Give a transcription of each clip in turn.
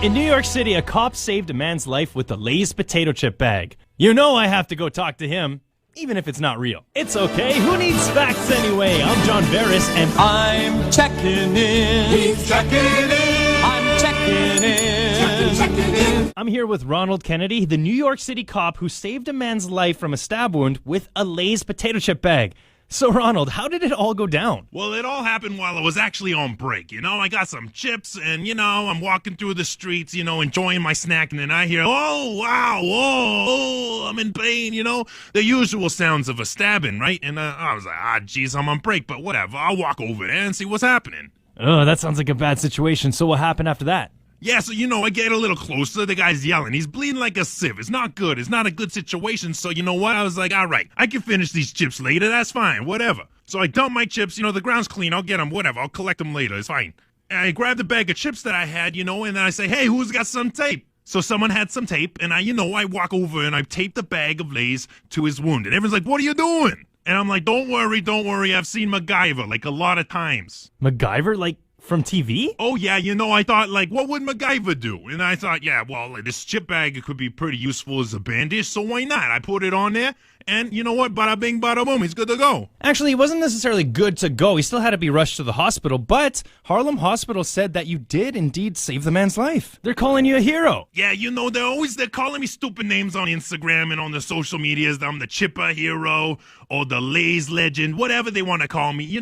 In New York City, a cop saved a man's life with a Lay's potato chip bag. You know I have to go talk to him, even if it's not real. It's okay, who needs facts anyway? I'm John Varus, and I'm checking in. He's checking in. I'm checking in. Checking in. I'm here with Ronald Kennedy, the New York City cop who saved a man's life from a stab wound with a Lay's potato chip bag. So, Ronald, how did it all go down? Well, it all happened while I was actually on break. I got some chips and, I'm walking through the streets, enjoying my snack. And then I hear, oh, wow, whoa, I'm in pain, the usual sounds of a stabbing, right? And I was like, geez, I'm on break, but whatever. I'll walk over there and see what's happening. Oh, that sounds like a bad situation. So what happened after that? Yeah, so, I get a little closer. The guy's yelling. He's bleeding like a sieve. It's not good. It's not a good situation. So, you know what? I was like, all right, I can finish these chips later. That's fine. Whatever. So I dump my chips. The ground's clean. I'll get them. Whatever. I'll collect them later. It's fine. And I grab the bag of chips that I had, and then I say, hey, who's got some tape? So someone had some tape, and I walk over and I tape the bag of Lay's to his wound. And everyone's like, what are you doing? And I'm like, don't worry. I've seen MacGyver, like, a lot of times. MacGyver? Like, from TV? Oh, yeah, I thought, like, what would MacGyver do? And I thought, yeah, well, this chip bag could be pretty useful as a bandage, so why not? I put it on there, and you know what? Bada bing, bada boom, he's good to go. Actually, he wasn't necessarily good to go. He still had to be rushed to the hospital, but Harlem Hospital said that you did indeed save the man's life. They're calling you a hero. Yeah, they're calling me stupid names on Instagram and on the social medias. I'm the Chipper hero or the Lay's legend, whatever they want to call me.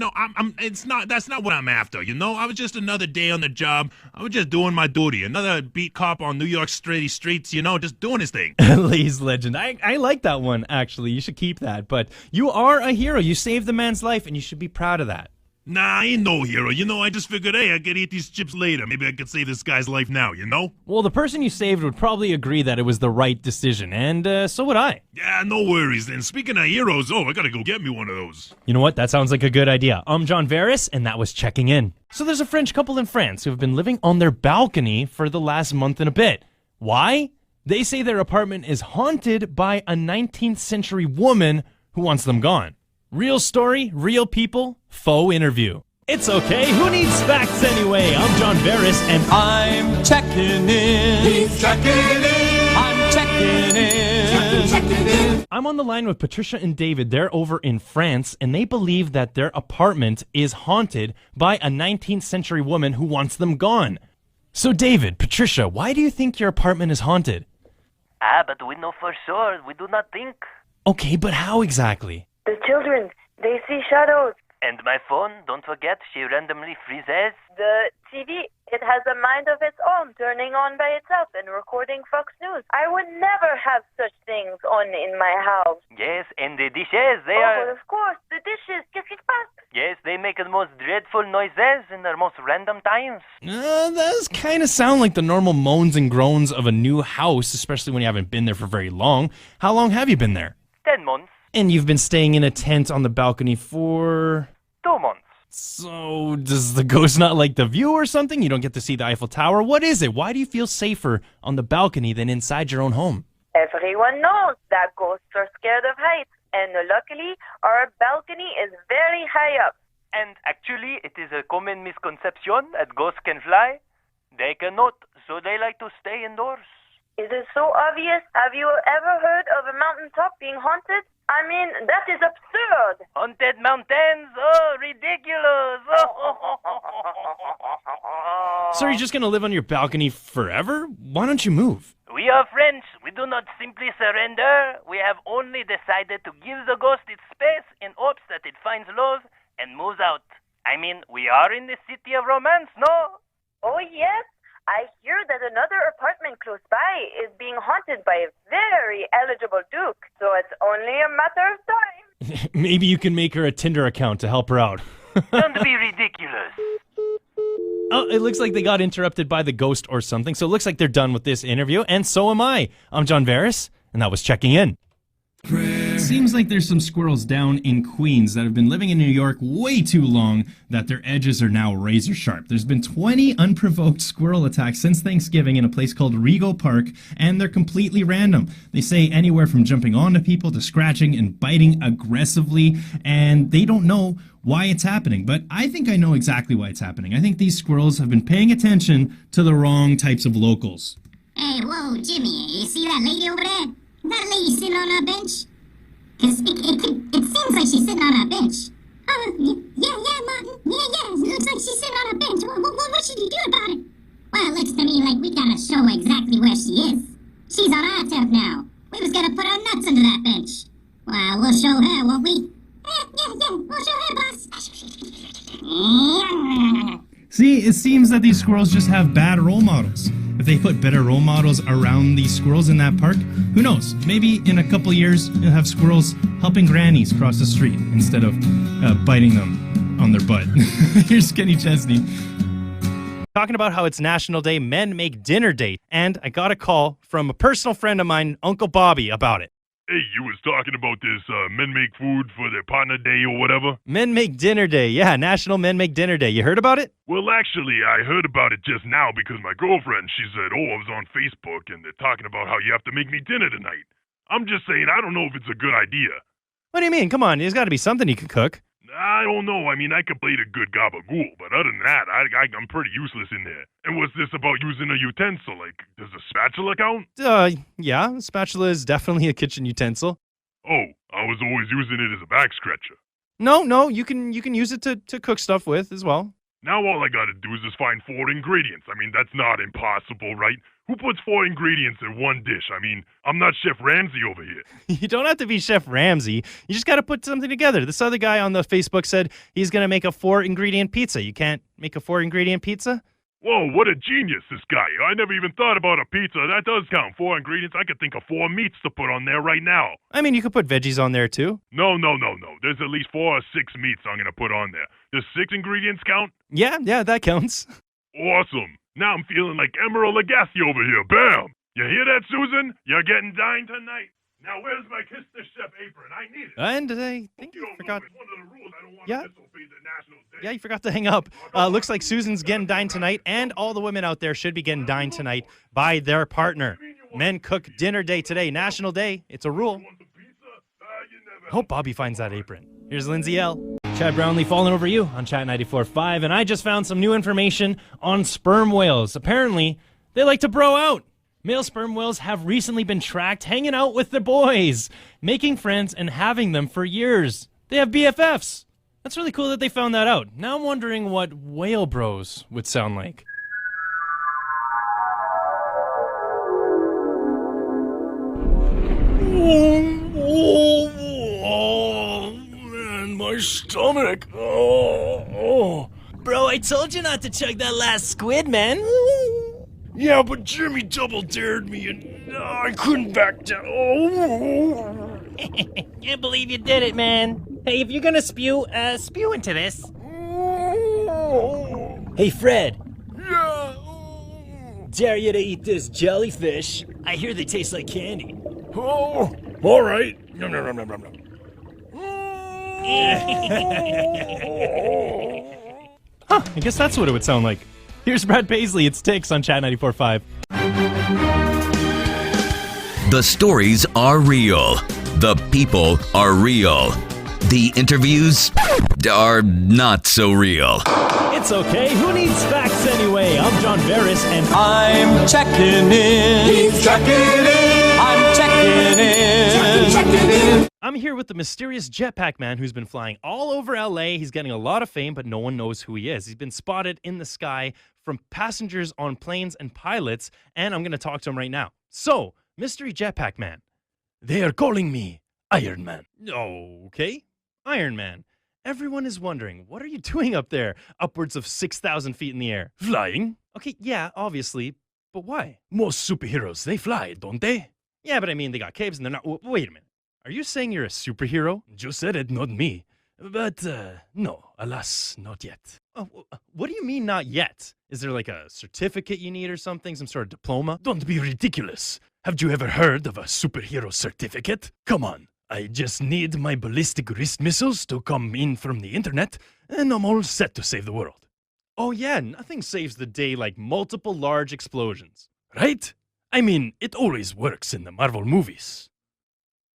That's not what I'm after, I was just another day on the job. I was just doing my duty. Another beat cop on New York streets, just doing his thing. Lay's legend. I like that one, actually. You should keep that. But you are a hero. You saved the man's life, and you should be proud of that. Nah, I ain't no hero. I just figured, hey, I could eat these chips later. Maybe I could save this guy's life now, Well, the person you saved would probably agree that it was the right decision, and so would I. Yeah, no worries then. Speaking of heroes, I gotta go get me one of those. You know what? That sounds like a good idea. I'm John Varus, and that was Checking In. So there's a French couple in France who have been living on their balcony for the last month and a bit. Why? They say their apartment is haunted by a 19th century woman who wants them gone. Real story, real people, faux interview. It's okay, who needs facts anyway? I'm John Varus, and I'm checking in. He's checking in. I'm checking in. Checking in. I'm on the line with Patricia and David. They're over in France, and they believe that their apartment is haunted by a 19th century woman who wants them gone. So David, Patricia, why do you think your apartment is haunted? But we know for sure. We do not think. Okay, but how exactly? The children, they see shadows. And my phone, don't forget, she randomly freezes. The TV, it has a mind of its own, turning on by itself and recording Fox News. I would never have such things on in my house. Yes, and the dishes, they But are... of course, the dishes, qu'est-ce qui se passe? Yes, they make the most dreadful noises in the most random times. That does kind of sound like the normal moans and groans of a new house, especially when you haven't been there for very long. How long have you been there? 10 months. And you've been staying in a tent on the balcony for... 2 months. So, does the ghost not like the view or something? You don't get to see the Eiffel Tower? What is it? Why do you feel safer on the balcony than inside your own home? Everyone knows that ghosts are scared of heights. And luckily, our balcony is very high up. And actually, it is a common misconception that ghosts can fly. They cannot, so they like to stay indoors. Is it so obvious? Have you ever heard of a mountaintop being haunted? I mean, that is absurd. Haunted mountains? Oh, ridiculous. So you're just gonna live on your balcony forever? Why don't you move? We are French. We do not simply surrender. We have only decided to give the ghost its space in hopes that it finds love and moves out. I mean, we are in the city of romance, no? Oh, yes. I hear that another apartment close by is being haunted by a very eligible duke. So it's only a matter of time. Maybe you can make her a Tinder account to help her out. Don't be ridiculous. Oh, it looks like they got interrupted by the ghost or something, so it looks like they're done with this interview, and so am I. I'm John Varus, and that was Checking In. It seems like there's some squirrels down in Queens that have been living in New York way too long that their edges are now razor sharp. There's been 20 unprovoked squirrel attacks since Thanksgiving in a place called Regal Park, and they're completely random. They say anywhere from jumping onto people to scratching and biting aggressively, and they don't know why it's happening. But I think I know exactly why it's happening. I think these squirrels have been paying attention to the wrong types of locals. Hey, whoa, Jimmy, you see that lady over there? That lady sitting on our bench? Because it seems like she's sitting on our bench. Yeah, Martin. Yeah, it looks like she's sitting on our bench. What should you do about it? Well, it looks to me like we gotta show her exactly where she is. She's on our turf now. We was gonna put our nuts under that bench. Well, we'll show her, won't we? Yeah, we'll show her, boss. See, it seems that these squirrels just have bad role models. If they put better role models around these squirrels in that park, who knows? Maybe in a couple years, you'll have squirrels helping grannies cross the street instead of biting them on their butt. Here's Kenny Chesney. Talking about how it's National Day Men Make Dinner Day, and I got a call from a personal friend of mine, Uncle Bobby, about it. Hey, you was talking about this men make food for their partner day or whatever? Men Make Dinner Day, yeah, National Men Make Dinner Day. You heard about it? Well, actually, I heard about it just now because my girlfriend, she said, I was on Facebook and they're talking about how you have to make me dinner tonight. I'm just saying, I don't know if it's a good idea. What do you mean? Come on, there's got to be something you can cook. I don't know. I mean, I could play the good gabagool, but other than that, I'm pretty useless in there. And what's this about using a utensil? Like, does a spatula count? Yeah, a spatula is definitely a kitchen utensil. Oh, I was always using it as a back scratcher. No, you can use it to cook stuff with as well. Now all I gotta do is just find 4 ingredients. I mean, that's not impossible, right? Who puts 4 ingredients in one dish? I mean, I'm not Chef Ramsay over here. You don't have to be Chef Ramsay. You just got to put something together. This other guy on the Facebook said he's going to make a 4-ingredient pizza. You can't make a 4-ingredient pizza? Whoa, what a genius, this guy. I never even thought about a pizza. That does count. 4 ingredients. I could think of 4 meats to put on there right now. I mean, you could put veggies on there, too. No. There's at least 4 or 6 meats I'm going to put on there. Does 6 ingredients count? Yeah, that counts. Awesome. Now I'm feeling like Emerald Lagasse over here. Bam! You hear that, Susan? You're getting dined tonight. Now where's my Kiss the Chef apron? I need it. And I think you forgot. It's one of the rules. I don't want Yeah. to disobey the National Day. Yeah, you forgot to hang up. Looks like Susan's getting dined tonight, and all the women out there should be getting dined tonight by their partner. Men cook dinner day today, National Day. It's a rule. Hope Bobby finds that apron. Here's Lindsay L. Chad Brownlee falling over you on Chat 94.5, and I just found some new information on sperm whales. Apparently, they like to bro out. Male sperm whales have recently been tracked hanging out with their boys, making friends and having them for years. They have BFFs. That's really cool that they found that out. Now I'm wondering what whale bros would sound like. Oh, man, my stomach. Oh. Bro, I told you not to chug that last squid, man. Yeah, but Jimmy double dared me and I couldn't back down. Oh. Can't believe you did it, man. Hey, if you're gonna spew into this. Hey, Fred. Yeah. Dare you to eat this jellyfish. I hear they taste like candy. Oh, all right. No. Huh, I guess that's what it would sound like. Here's Brad Paisley. It's Takes on Chat 94.5. The stories are real. The people are real. The interviews are not so real. It's okay. Who needs facts anyway? I'm John Varus, and I'm checking in. He's checking in. I'm checking in. Checking in. I'm here with the mysterious jetpack man who's been flying all over LA. He's getting a lot of fame, but no one knows who he is. He's been spotted in the sky from passengers on planes and pilots, and I'm going to talk to him right now. So, mystery jetpack man. They are calling me Iron Man. Okay, Iron Man. Everyone is wondering, what are you doing up there, upwards of 6,000 feet in the air? Flying? Okay, yeah, obviously, but why? Most superheroes, they fly, don't they? Yeah, but I mean, they got caves and they're not... Wait a minute. Are you saying you're a superhero? You said it, not me. But, no, alas, not yet. What do you mean, not yet? Is there like a certificate you need or something? Some sort of diploma? Don't be ridiculous. Have you ever heard of a superhero certificate? Come on, I just need my ballistic wrist missiles to come in from the internet, and I'm all set to save the world. Oh yeah, nothing saves the day like multiple large explosions. Right? I mean, it always works in the Marvel movies.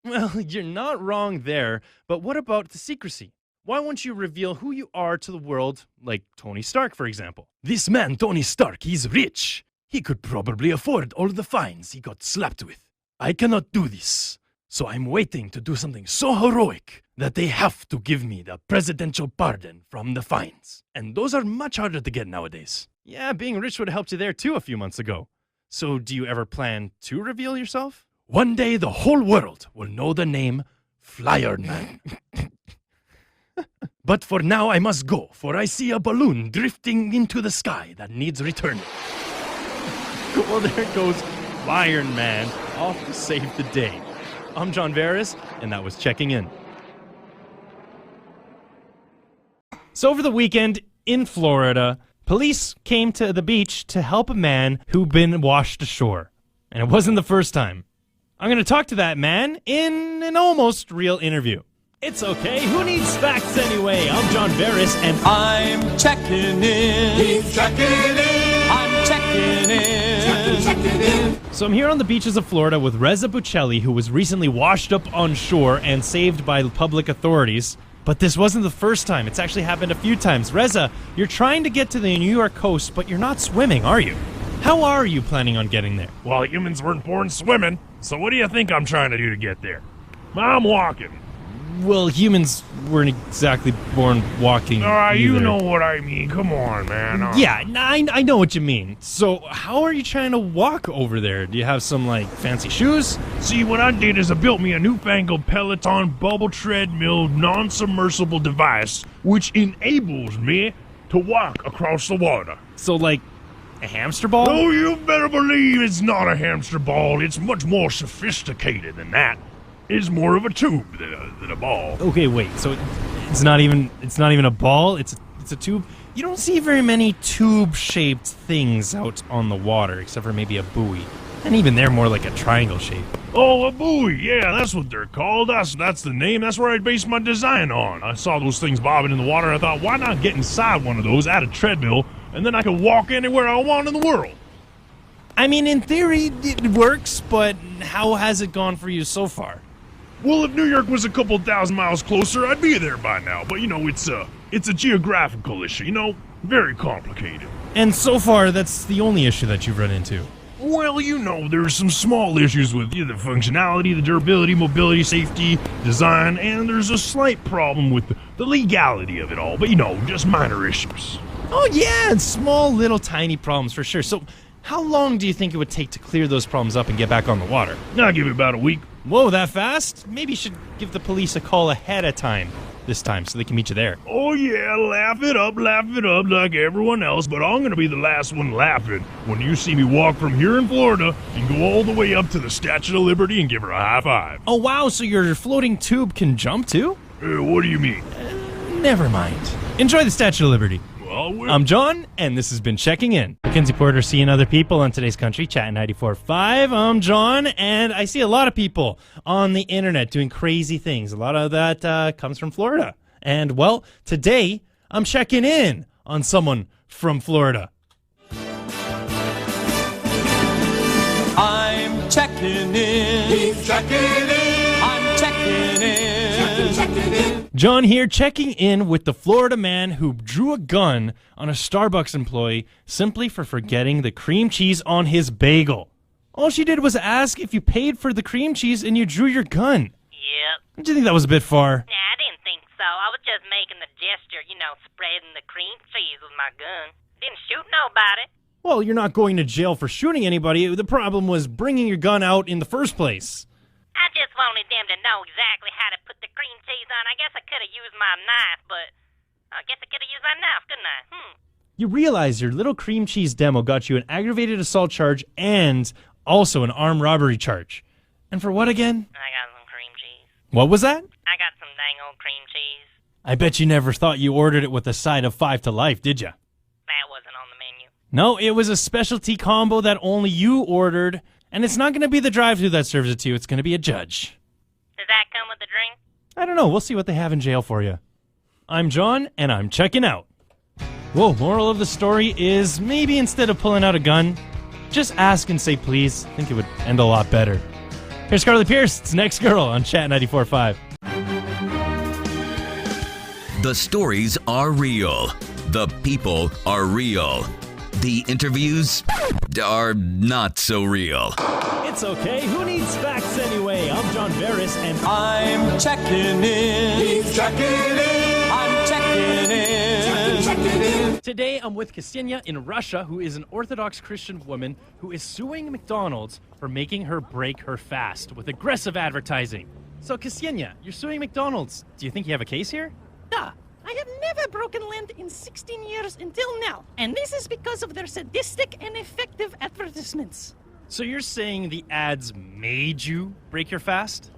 Well, you're not wrong there, but what about the secrecy? Why won't you reveal who you are to the world, like Tony Stark, for example? This man, Tony Stark, he's rich. He could probably afford all the fines he got slapped with. I cannot do this, so I'm waiting to do something so heroic that they have to give me the presidential pardon from the fines. And those are much harder to get nowadays. Yeah, being rich would have helped you there too a few months ago. So do you ever plan to reveal yourself? One day the whole world will know the name Flyer Man. But for now I must go, for I see a balloon drifting into the sky that needs returning. Well, there goes Iron Man off to save the day. I'm John Varus, and that was Checking In. So over the weekend in Florida, police came to the beach to help a man who'd been washed ashore. And it wasn't the first time. I'm going to talk to that man in an almost real interview. It's okay. Who needs facts anyway? I'm John Varus, and I'm checking in. He's checking in. I'm checking in. Checking in. So I'm here on the beaches of Florida with Reza Buccelli, who was recently washed up on shore and saved by public authorities. But this wasn't the first time. It's actually happened a few times. Reza, you're trying to get to the New York coast, but you're not swimming, are you? How are you planning on getting there? Well, humans weren't born swimming, so what do you think I'm trying to do to get there? I'm walking. Well, humans weren't exactly born walking. All right, you either. know what I mean. Come on, man. Yeah, I know what you mean. So how are you trying to walk over there? Do you have some, like, fancy shoes? See, what I did is I built me a newfangled Peloton bubble treadmill non-submersible device, which enables me to walk across the water. So, like, a hamster ball? Oh, you better believe it's not a hamster ball. It's much more sophisticated than that. It's more of a tube than a ball. Okay, wait. So it's not even a ball. It's a tube. You don't see very many tube-shaped things out on the water, except for maybe a buoy, and even they're more like a triangle shape. Oh, a buoy. Yeah, that's what they're called. That's the name. That's where I based my design on. I saw those things bobbing in the water. I thought, why not get inside one of those, add a treadmill, and then I could walk anywhere I want in the world. I mean, in theory, it works, but how has it gone for you so far? Well, if New York was a couple thousand miles closer, I'd be there by now. But, it's a geographical issue, very complicated. And so far, that's the only issue that you've run into. Well, there's some small issues with the functionality, the durability, mobility, safety, design, and there's a slight problem with the legality of it all. But, just minor issues. Oh, yeah, and small, little, tiny problems for sure. So how long do you think it would take to clear those problems up and get back on the water? I'll give it about a week. Whoa, that fast? Maybe you should give the police a call ahead of time this time so they can meet you there. Oh, yeah, laugh it up like everyone else, but I'm going to be the last one laughing when you see me walk from here in Florida and go all the way up to the Statue of Liberty and give her a high five. Oh, wow, so your floating tube can jump too? What do you mean? Never mind. Enjoy the Statue of Liberty. I'm John, and this has been Checking In. Mackenzie Porter seeing other people on today's country, Chat 94.5. I'm John, and I see a lot of people on the internet doing crazy things. A lot of that comes from Florida. And, well, today I'm checking in on someone from Florida. I'm checking in. He's checking in. I'm checking in. Checking in. John here, checking in with the Florida man who drew a gun on a Starbucks employee simply for forgetting the cream cheese on his bagel. All she did was ask if you paid for the cream cheese and you drew your gun. Yep. Do you think that was a bit far? Nah, I didn't think so. I was just making the gesture, spreading the cream cheese with my gun. Didn't shoot nobody. Well, you're not going to jail for shooting anybody. The problem was bringing your gun out in the first place. I just wanted them to know exactly how to put the cream cheese on. I guess I could have used my knife, but I guess I could have used my knife, couldn't I? You realize your little cream cheese demo got you an aggravated assault charge and also an armed robbery charge. And for what again? I got some cream cheese. What was that? I got some dang old cream cheese. I bet you never thought you ordered it with a side of 5 to life, did ya? That wasn't on the menu. No, it was a specialty combo that only you ordered, and it's not going to be the drive-thru that serves it to you. It's going to be a judge. Is that come with the drink? I don't know. We'll see what they have in jail for you. I'm John, and I'm checking out. Whoa, moral of the story is maybe instead of pulling out a gun, just ask and say please. I think it would end a lot better. Here's Carly Pierce. It's Next Girl on Chat 94.5. The stories are real. The people are real. The interviews are not so real. It's okay. Who needs facts anyway? I'm John Varus, and I'm checking in. He's checking in. I'm checking in. Checking in. today I'm with Ksenia in Russia, who is an Orthodox Christian woman who is suing McDonald's for making her break her fast with aggressive advertising. So, Ksenia, you're suing McDonald's. Do you think you have a case here? Yeah, I have never broken land in 16 years until now, and this is because of their sadistic and effective advertisements. So you're saying the ads made you break your fast?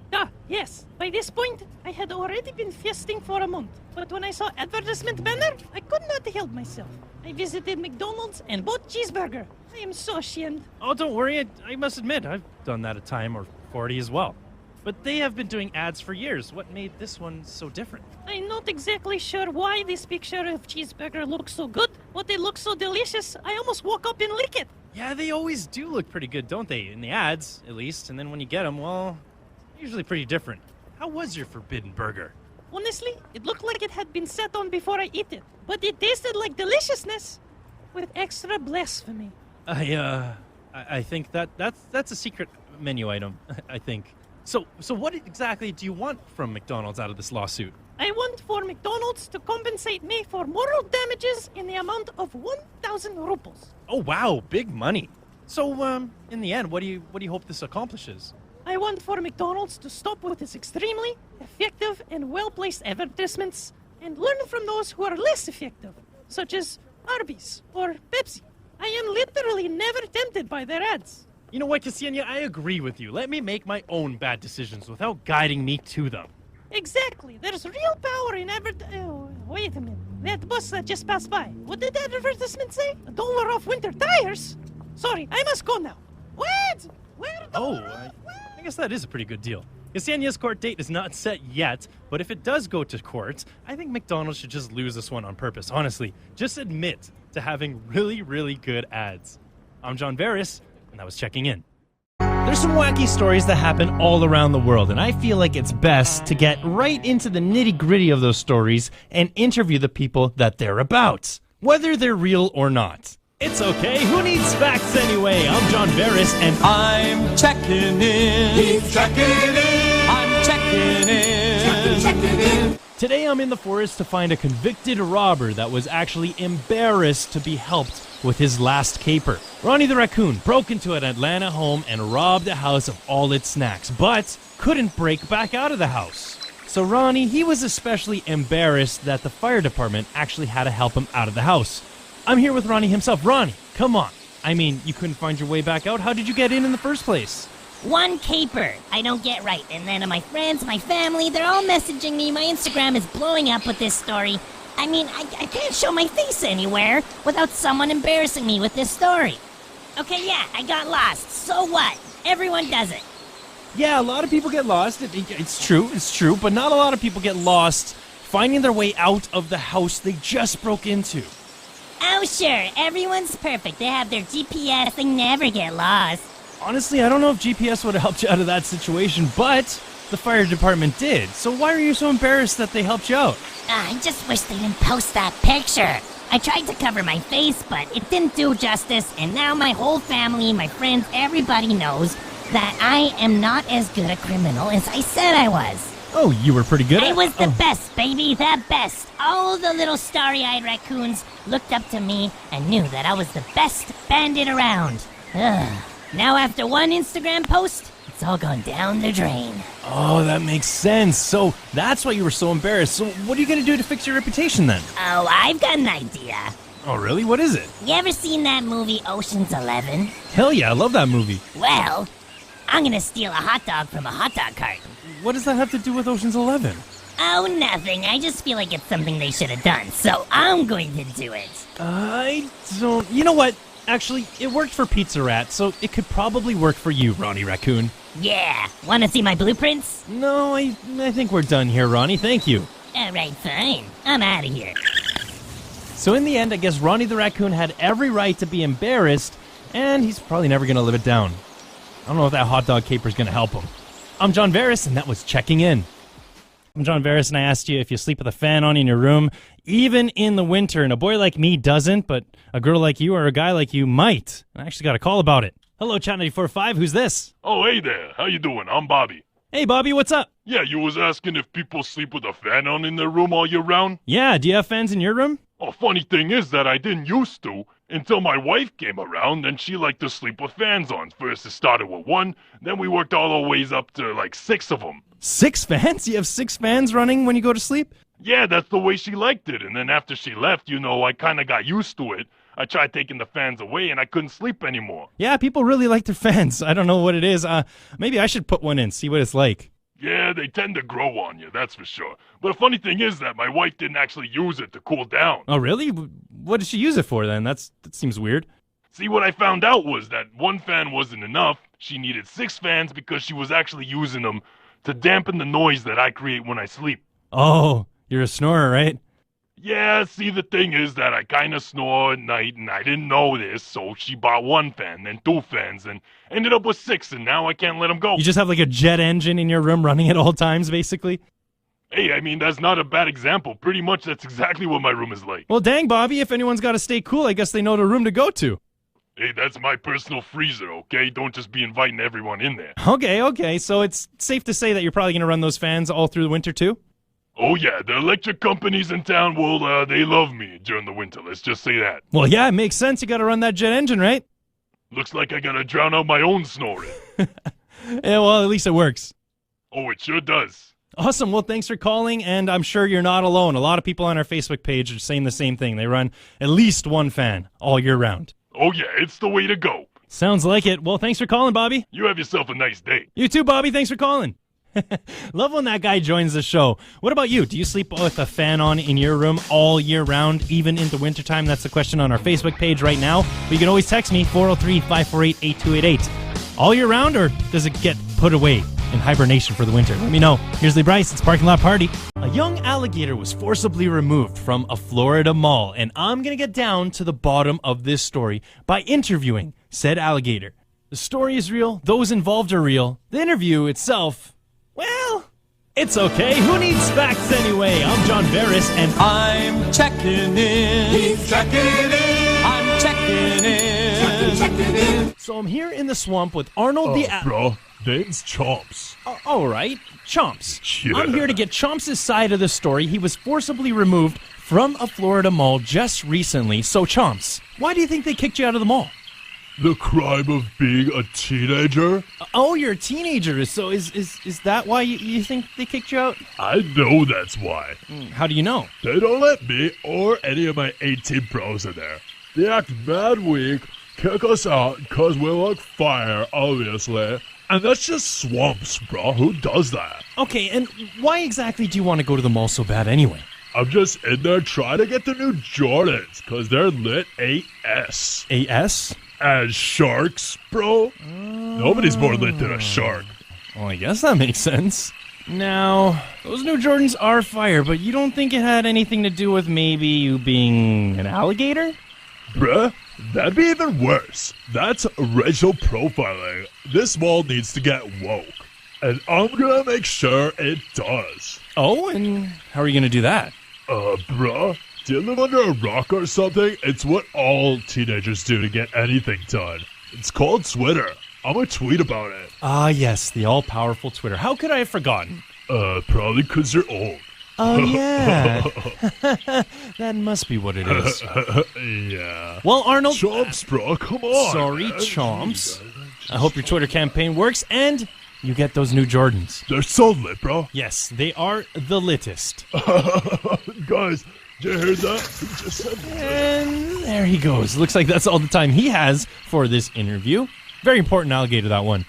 Yes. By this point, I had already been fasting for a month, but when I saw advertisement banner, I could not help myself. I visited McDonald's and bought cheeseburger. I am so ashamed. Oh, don't worry. I must admit, I've done that a time or 40 as well. But they have been doing ads for years. What made this one so different? I'm not exactly sure why this picture of cheeseburger looks so good, but it looks so delicious, I almost walk up and lick it. Yeah, they always do look pretty good, don't they? In the ads, at least. And then when you get them, well, usually pretty different. How was your forbidden burger? Honestly, it looked like it had been sat on before I eat it, but it tasted like deliciousness with extra blasphemy. I think that's a secret menu item, I think. So what exactly do you want from McDonald's out of this lawsuit? I want for McDonald's to compensate me for moral damages in the amount of 1,000 rubles. Oh wow, big money. So in the end, what do you hope this accomplishes? I want for McDonald's to stop with its extremely effective and well-placed advertisements and learn from those who are less effective, such as Arby's or Pepsi. I am literally never tempted by their ads. You know what, Ksenia, I agree with you. Let me make my own bad decisions without guiding me to them. Exactly. There's real power in wait a minute. That bus that just passed by. What did that advertisement say? $1 off winter tires? Sorry, I must go now. What? I guess that is a pretty good deal. Ksenia's court date is not set yet, but if it does go to court, I think McDonald's should just lose this one on purpose. Honestly, just admit to having really, really good ads. I'm John Varus, and I was checking in. There's some wacky stories that happen all around the world, and I feel like it's best to get right into the nitty-gritty of those stories and interview the people that they're about, whether they're real or not. It's okay, who needs facts anyway? I'm John Varus, and I'm checking in. He's checking in. I'm checking in. Checking in. today I'm in the forest to find a convicted robber that was actually embarrassed to be helped with his last caper. Ronnie the raccoon broke into an Atlanta home and robbed a house of all its snacks, but couldn't break back out of the house. So Ronnie, he was especially embarrassed that the fire department actually had to help him out of the house. I'm here with Ronnie himself. Ronnie, come on. I mean, you couldn't find your way back out. How did you get in the first place? One caper. I don't get right. And then my friends, my family, they're all messaging me. My Instagram is blowing up with this story. I mean, I can't show my face anywhere without someone embarrassing me with this story. Okay, yeah, I got lost. So what? Everyone does it. Yeah, a lot of people get lost. It's true, but not a lot of people get lost finding their way out of the house they just broke into. Oh, sure. Everyone's perfect. They have their GPS. They never get lost. Honestly, I don't know if GPS would have helped you out of that situation, but the fire department did. So why are you so embarrassed that they helped you out? I just wish they didn't post that picture. I tried to cover my face, but it didn't do justice, and now my whole family, my friends, everybody knows that I am not as good a criminal as I said I was. Oh, you were pretty good at it? I was the best, baby, the best. All the little starry-eyed raccoons looked up to me and knew that I was the best bandit around. Ugh. Now after one Instagram post, it's all gone down the drain. Oh, that makes sense. So that's why you were so embarrassed. So what are you going to do to fix your reputation then? Oh, I've got an idea. Oh, really? What is it? You ever seen that movie Ocean's 11? Hell yeah, I love that movie. Well, I'm gonna steal a hot dog from a hot dog cart. What does that have to do with Ocean's 11? Oh, nothing. I just feel like it's something they should have done, so I'm going to do it. I don't... You know what? Actually, it worked for Pizza Rat, so it could probably work for you, Ronnie Raccoon. Yeah, wanna see my blueprints? No, I think we're done here, Ronnie. Thank you. Alright, fine. I'm out of here. So in the end, I guess Ronnie the raccoon had every right to be embarrassed, and he's probably never going to live it down. I don't know if that hot dog caper's going to help him. I'm John Varus, and that was Checking In. I'm John Varus, and I asked you if you sleep with a fan on in your room, even in the winter. And a boy like me doesn't, but a girl like you or a guy like you might. I actually got a call about it. Hello, Chat 94.5. Who's this? Oh, hey there. How you doing? I'm Bobby. Hey, Bobby, what's up? Yeah, you was asking if people sleep with a fan on in their room all year round? Yeah, do you have fans in your room? Oh, funny thing is that I didn't used to until my wife came around and she liked to sleep with fans on. First it started with one, then we worked all the ways up to like 6 of them. 6 fans? You have 6 fans running when you go to sleep? Yeah, that's the way she liked it. And then after she left, I kind of got used to it. I tried taking the fans away and I couldn't sleep anymore. Yeah, people really like their fans. I don't know what it is. Maybe I should put one in, see what it's like. Yeah, they tend to grow on you, that's for sure. But the funny thing is that my wife didn't actually use it to cool down. Oh, really? What did she use it for then? That seems weird. See, what I found out was that one fan wasn't enough. She needed 6 fans because she was actually using them to dampen the noise that I create when I sleep. Oh, you're a snorer, right? Yeah, see, the thing is that I kind of snore at night, and I didn't know this, so she bought 1 fan, then 2 fans, and ended up with 6, and now I can't let them go. You just have like a jet engine in your room running at all times, basically? Hey, I mean, that's not a bad example. Pretty much that's exactly what my room is like. Well, dang, Bobby, if anyone's got to stay cool, I guess they know the room to go to. Hey, that's my personal freezer, okay? Don't just be inviting everyone in there. Okay, so it's safe to say that you're probably going to run those fans all through the winter, too? Oh, yeah, the electric companies in town they love me during the winter, let's just say that. Well, yeah, it makes sense. You got to run that jet engine, right? Looks like I gotta drown out my own snoring. Yeah, well, at least it works. Oh, it sure does. Awesome. Well, thanks for calling, and I'm sure you're not alone. A lot of people on our Facebook page are saying the same thing. They run at least 1 fan all year round. Oh, yeah, it's the way to go. Sounds like it. Well, thanks for calling, Bobby. You have yourself a nice day. You too, Bobby. Thanks for calling. Love when that guy joins the show. What about you? Do you sleep with a fan on in your room all year round, even into wintertime? That's the question on our Facebook page right now. But you can always text me, 403-548-8288. All year round, or does it get put away in hibernation for the winter? Let me know. Here's Lee Bryce. It's Parking Lot Party. A young alligator was forcibly removed from a Florida mall, and I'm going to get down to the bottom of this story by interviewing said alligator. The story is real. Those involved are real. The interview itself, well, it's okay. Who needs facts anyway? I'm John Varus, and I'm checking in. He's checking in. I'm checking in. Checking in. so I'm here in the swamp with Arnold the Bro, name's Chomps. all right, Chomps. Yeah. I'm here to get Chomps' side of the story. He was forcibly removed from a Florida mall just recently. So, Chomps, why do you think they kicked you out of the mall? The crime of being a teenager? Oh, you're a teenager. So is that why you think they kicked you out? I know that's why. How do you know? They don't let me or any of my 18 bros in there. They act mad weak, kick us out because we look fire, obviously. And that's just swamps, bro. Who does that? Okay, and why exactly do you want to go to the mall so bad anyway? I'm just in there trying to get the new Jordans because they're lit AS. AS? As sharks, bro. Nobody's more lit than a shark. Well, I guess that makes sense. Now, those new Jordans are fire, but you don't think it had anything to do with maybe you being an alligator? Bruh, that'd be even worse. That's racial profiling. This mall needs to get woke. And I'm gonna make sure it does. Oh, and how are you gonna do that? Bruh, do you live under a rock or something? It's what all teenagers do to get anything done. It's called Twitter. I'm gonna tweet about it. Ah, yes, the all-powerful Twitter. How could I have forgotten? Probably because you're old. Oh, yeah. That must be what it is. Yeah. Well, Arnold... Chomps, bro, come on. Sorry, man. Chomps. I hope your Twitter campaign works, and you get those new Jordans. They're so lit, bro. Yes, they are the littest. Guys, did you hear that? He just said that. And there he goes. Looks like that's all the time he has for this interview. Very important alligator, that one.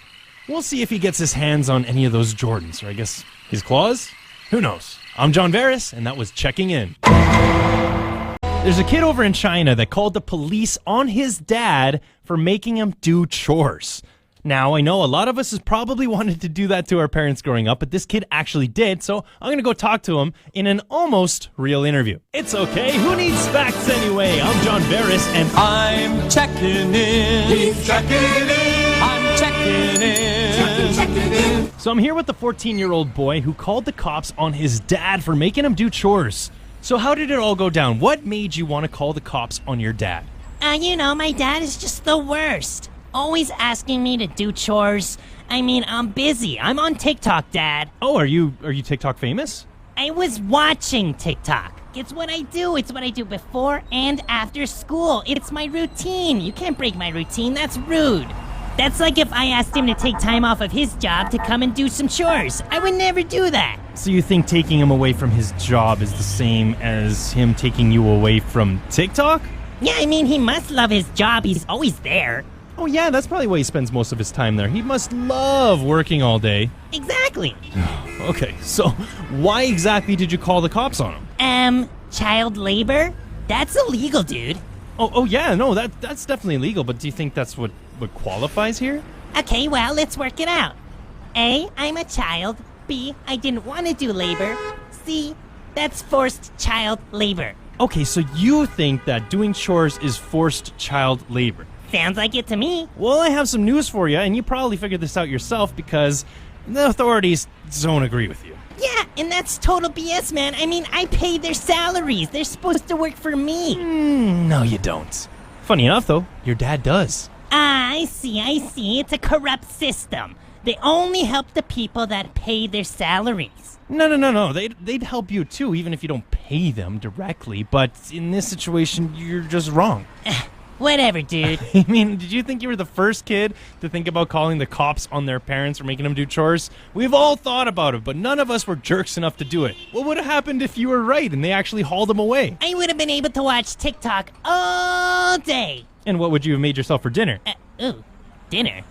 We'll see if he gets his hands on any of those Jordans, or I guess his claws? Who knows? I'm John Varus, and that was Checking In. There's a kid over in China that called the police on his dad for making him do chores. Now, I know a lot of us has probably wanted to do that to our parents growing up, but this kid actually did, so I'm going to go talk to him in an almost real interview. It's okay, who needs facts anyway? I'm John Varus, and I'm checking in. He's checking in. I'm checking in. Checking in. So I'm here with the 14-year-old boy who called the cops on his dad for making him do chores. So how did it all go down? What made you want to call the cops on your dad? My dad is just the worst. Always asking me to do chores. I'm busy. I'm on TikTok, Dad. Oh, are you TikTok famous? I was watching TikTok. It's what I do. It's what I do before and after school. It's my routine. You can't break my routine. That's rude. That's like if I asked him to take time off of his job to come and do some chores. I would never do that. So you think taking him away from his job is the same as him taking you away from TikTok? Yeah, he must love his job. He's always there. Oh yeah, that's probably why he spends most of his time there. He must love working all day. Exactly. Okay, so why exactly did you call the cops on him? Child labor? That's illegal, dude. Oh yeah, no, that's definitely illegal, but do you think that's what qualifies here? Okay, well, let's work it out. A, I'm a child. B, I didn't want to do labor. C, that's forced child labor. Okay, so you think that doing chores is forced child labor? Sounds like it to me. Well, I have some news for you, and you probably figured this out yourself because the authorities don't agree with you. Yeah, and that's total BS, man. I pay their salaries. They're supposed to work for me. No, you don't. Funny enough, though, your dad does. I see. It's a corrupt system. They only help the people that pay their salaries. No. They'd help you too, even if you don't pay them directly. But in this situation, you're just wrong. Whatever, dude. Did you think you were the first kid to think about calling the cops on their parents for making them do chores? We've all thought about it, but none of us were jerks enough to do it. What would have happened if you were right and they actually hauled them away? I would have been able to watch TikTok all day. And what would you have made yourself for dinner? Dinner?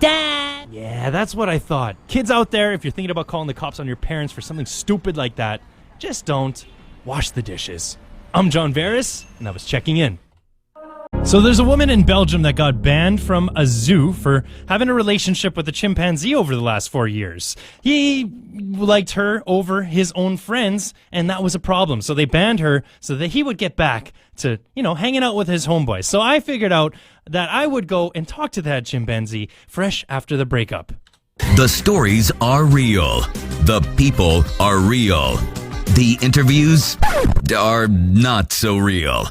Dad! Yeah, that's what I thought. Kids out there, if you're thinking about calling the cops on your parents for something stupid like that, just don't. Wash the dishes. I'm John Varus, and I was checking in. So there's a woman in Belgium that got banned from a zoo for having a relationship with a chimpanzee over the last 4 years. He liked her over his own friends, and that was a problem. So they banned her so that he would get back to, hanging out with his homeboys. So I figured out that I would go and talk to that chimpanzee fresh after the breakup. The stories are real. The people are real. The interviews are not so real.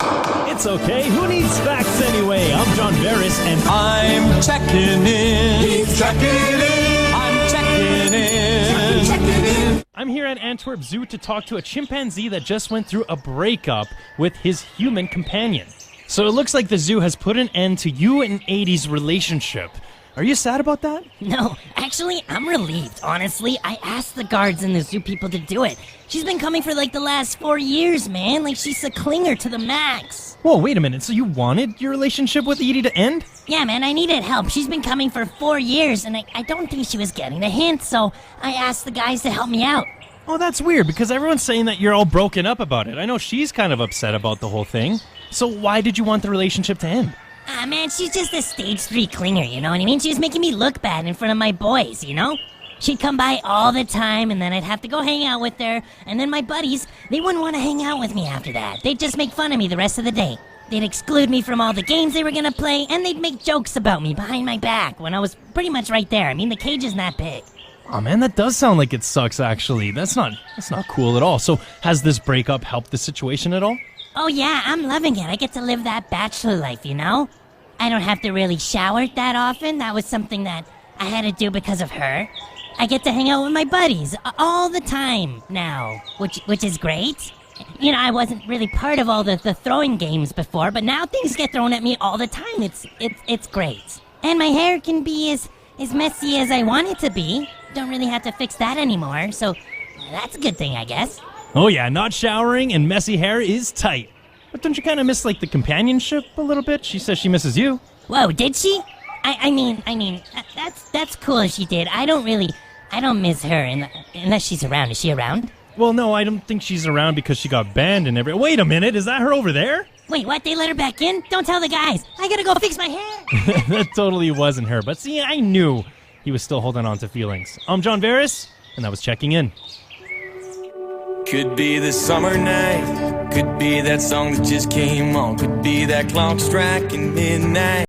It's okay. Who needs facts anyway? I'm John Varus, and I'm checking in. He's checking in. I'm checking in. Checking in. I'm here at Antwerp Zoo to talk to a chimpanzee that just went through a breakup with his human companion. So it looks like the zoo has put an end to you and 80's relationship. Are you sad about that? No, actually, I'm relieved. Honestly, I asked the guards and the zoo people to do it. She's been coming for the last 4 years, man. She's a clinger to the max. Whoa, wait a minute. So you wanted your relationship with Edie to end? Yeah, man, I needed help. She's been coming for 4 years, and I don't think she was getting the hint, so I asked the guys to help me out. Oh, that's weird, because everyone's saying that you're all broken up about it. I know she's kind of upset about the whole thing. So why did you want the relationship to end? Man, she's just a stage 3 clinger, you know what I mean? She was making me look bad in front of my boys, She'd come by all the time, and then I'd have to go hang out with her. And then my buddies, they wouldn't want to hang out with me after that. They'd just make fun of me the rest of the day. They'd exclude me from all the games they were gonna play, and they'd make jokes about me behind my back when I was pretty much right there. The cage isn't that big. Oh man, that does sound like it sucks, actually. That's not cool at all. So has this breakup helped the situation at all? Oh yeah, I'm loving it. I get to live that bachelor life, I don't have to really shower that often. That was something that I had to do because of her. I get to hang out with my buddies all the time now, which is great. I wasn't really part of all the throwing games before, but now things get thrown at me all the time. It's great. And my hair can be as messy as I want it to be. Don't really have to fix that anymore, so that's a good thing, I guess. Oh yeah, not showering and messy hair is tight. But don't you kind of miss the companionship a little bit? She says she misses you. Whoa, did she? I mean, that's cool if she did. I don't miss her unless she's around. Is she around? Well, no, I don't think she's around because she got banned and Wait a minute, is that her over there? Wait, what? They let her back in? Don't tell the guys. I gotta go fix my hair. That totally wasn't her. But see, I knew he was still holding on to feelings. I'm John Varus, and that was Checking In. Could be the summer night, could be that song that just came on, could be that clock striking midnight.